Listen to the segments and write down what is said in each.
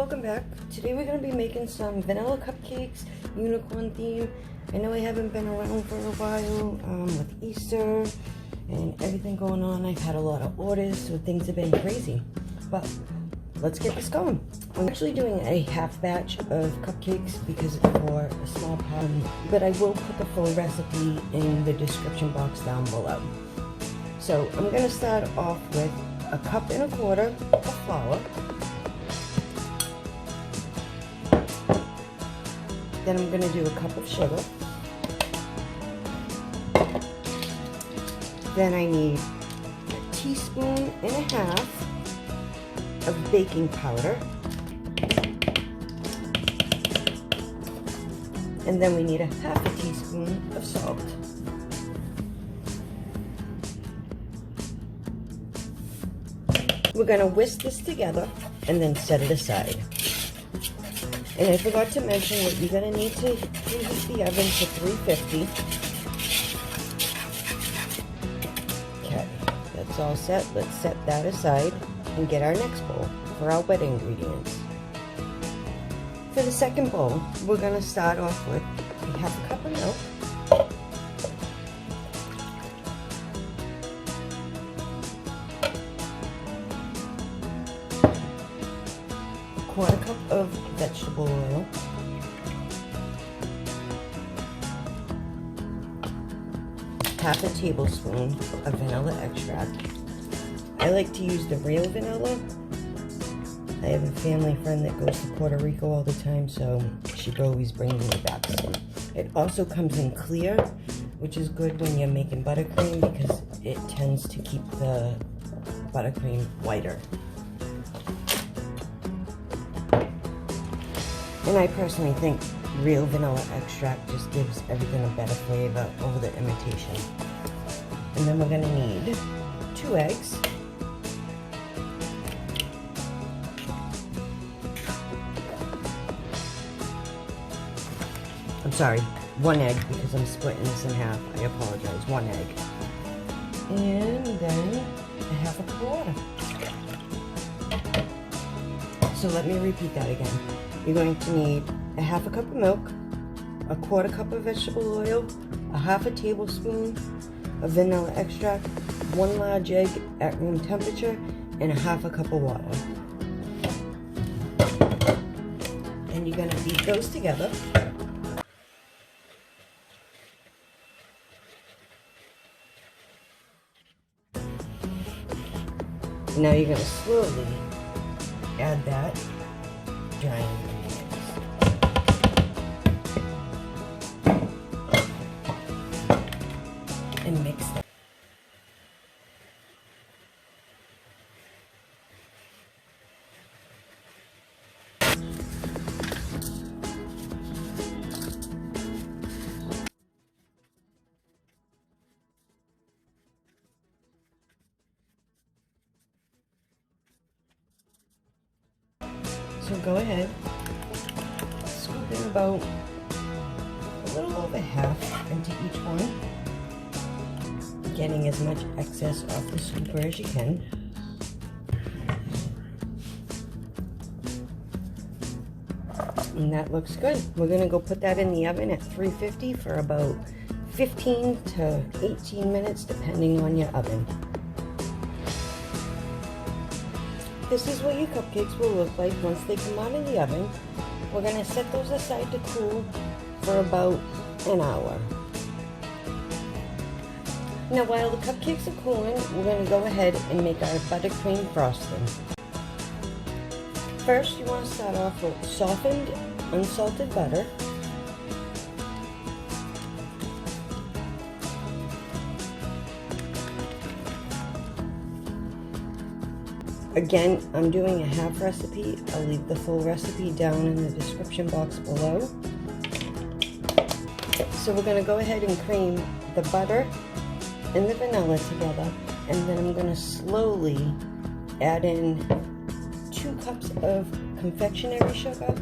welcome back. Today we're going to be making some vanilla cupcakes, unicorn theme. I know I haven't been around for a while with Easter and everything going on. I've had a lot of orders, so things have been crazy. But let's get this going. I'm actually doing a half batch of cupcakes because it's for a small pot, but I will put the full recipe in the description box down below. So I'm going to start off with a cup and a quarter of flour. Then I'm going to do a cup of sugar. Then I need a teaspoon and a half of baking powder. And then we need a half a teaspoon of salt. We're going to whisk this together and then set it aside. And I forgot to mention that you're going to need to preheat the oven to 350. Okay, that's all set. Let's set that aside and get our next bowl for our wet ingredients. For the second bowl, we're going to start off with a half a cup of milk. Quarter cup of vegetable oil, half a tablespoon of vanilla extract. I like to use the real vanilla. I have a family friend that goes to Puerto Rico all the time, so she'd always bring me back some. It also comes in clear, which is good when you're making buttercream because it tends to keep the buttercream whiter. And I personally think real vanilla extract just gives everything a better flavor over the imitation. And then we're going to need 2 eggs. I'm sorry, 1 egg because I'm splitting this in half. I apologize, 1 egg. And then a half a cup of water. So let me repeat that again. You're going to need a half a cup of milk, a quarter cup of vegetable oil, a half a tablespoon of vanilla extract, 1 large egg at room temperature, and a half a cup of water. And you're going to beat those together. Now you're going to slowly add that dry ingredients. And mix that. So go ahead, scoop in about a little over half into each one, getting as much excess off the scooper as you can. And that looks good. We're going to go put that in the oven at 350 for about 15 to 18 minutes depending on your oven. This is what your cupcakes will look like once they come out of the oven. We're going to set those aside to cool for about an hour. Now while the cupcakes are cooling, we're going to go ahead and make our buttercream frosting. First, you want to start off with softened, unsalted butter. Again, I'm doing a half recipe. I'll leave the full recipe down in the description box below. So we're going to go ahead and cream the butter and the vanilla together, and then I'm going to slowly add in 2 cups of confectionery sugar,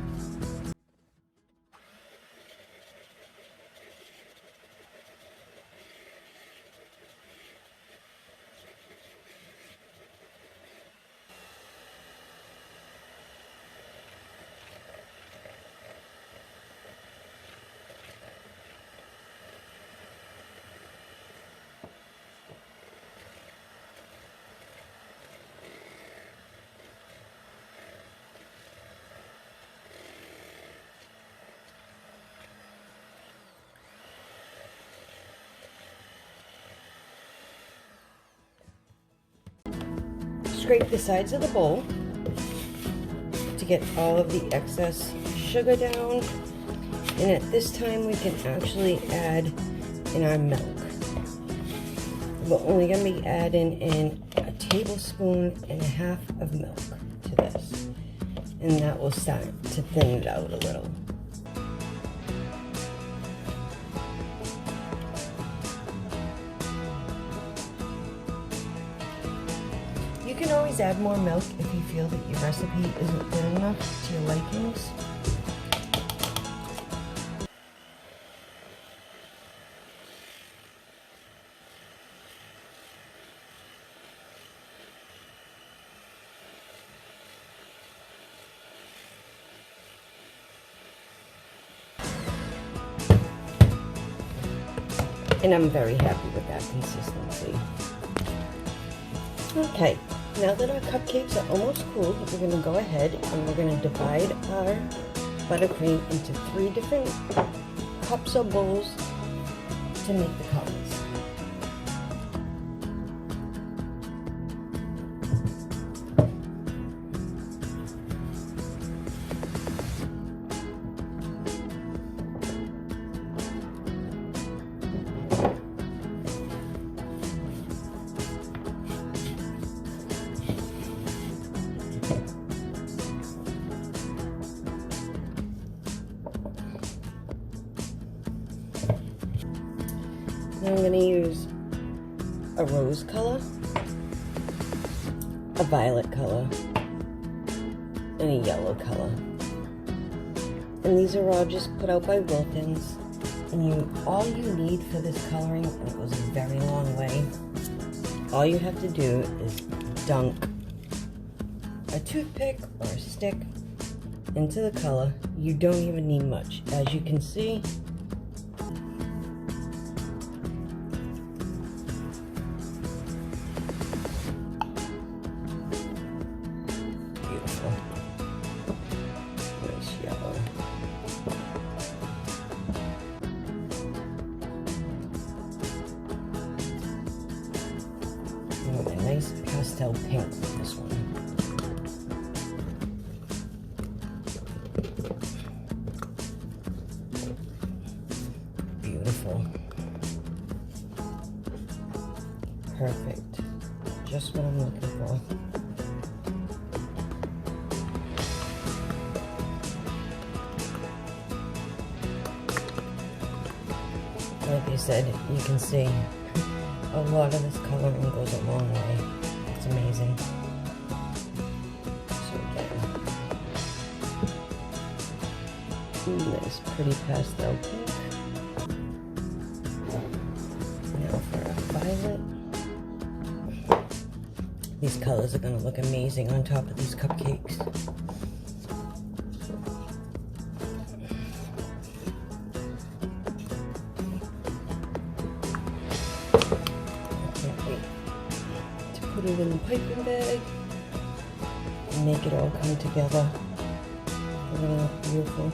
scrape the sides of the bowl to get all of the excess sugar down. And at this time we can actually add in our milk. We're only going to be adding in a tablespoon and a half of milk to this. And that will start to thin it out a little. You can always add more milk if you feel that your recipe isn't good enough to your likings. And I'm very happy with that consistency. Okay, now that our cupcakes are almost cooled, we're going to go ahead and we're going to divide our buttercream into 3 different cups or bowls to make the colors. Now I'm going to use a rose color, a violet color, and a yellow color. And these are all just put out by Wilton's. And all you need for this coloring, and it goes a very long way, all you have to do is dunk a toothpick or a stick into the color. You don't even need much. As you can see, a nice pastel pink with this one. Beautiful. Perfect. Just what I'm looking for. Like I said, you can see a lot of this coloring goes a long way. It's amazing. So again, nice pretty pastel pink. Now for a violet. These colors are going to look amazing on top of these cupcakes. Put it in the piping bag and make it all come together. It's gonna look beautiful.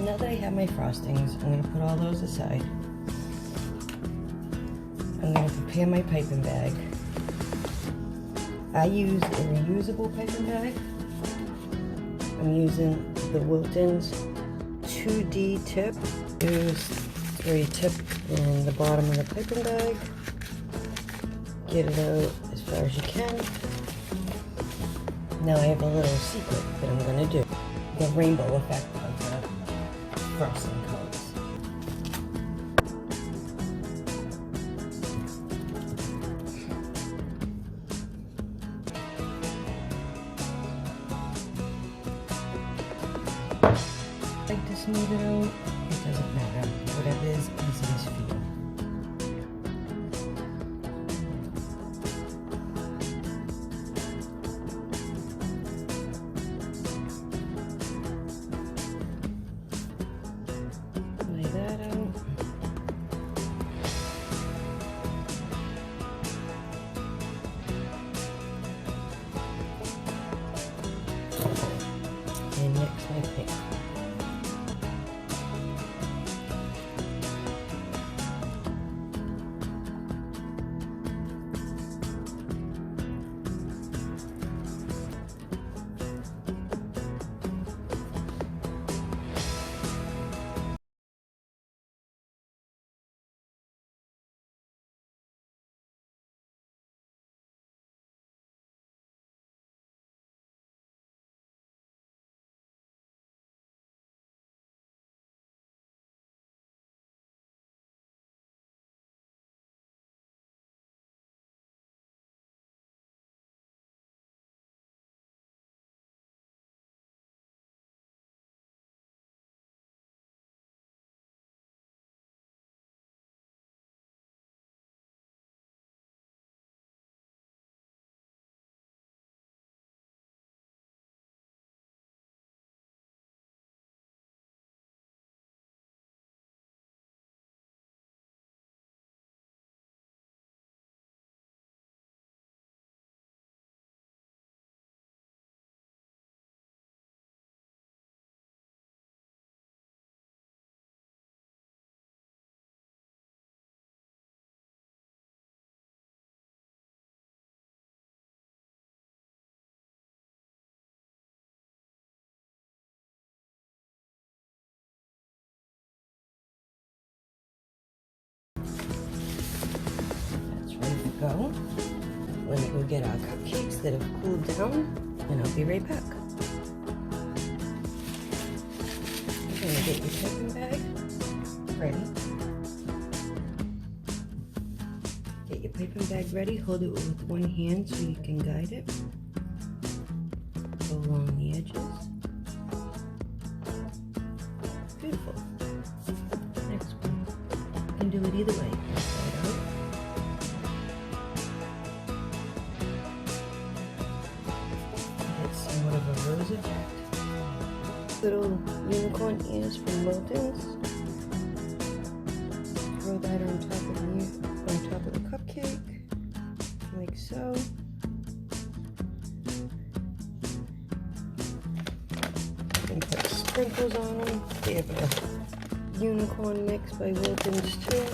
Now that I have my frostings, I'm going to put all those aside. I'm going to prepare my piping bag. I use a reusable piping bag. I'm using the Wilton's 2D tip. Use where you tip in the bottom of the piping bag. Get it out as far as you can. Now I have a little secret that I'm going to do. The rainbow effect of the frosting colors. Like to smooth it out, it doesn't matter. Whatever is easiest for you. Lay that out. And mix my pink. go. Let me go get our cupcakes that have cooled down, and I'll be right back. You're gonna get your piping bag ready. Get your piping bag ready. Hold it with one hand so you can guide it. Go along the edges. Beautiful. Next one. You can do it either way. Inside out. Get somewhat of a rose effect. Little unicorn ears from Wilton's. Throw that on top of the cupcake, like so. You can put sprinkles on them. They have a unicorn mix by Wilton's too.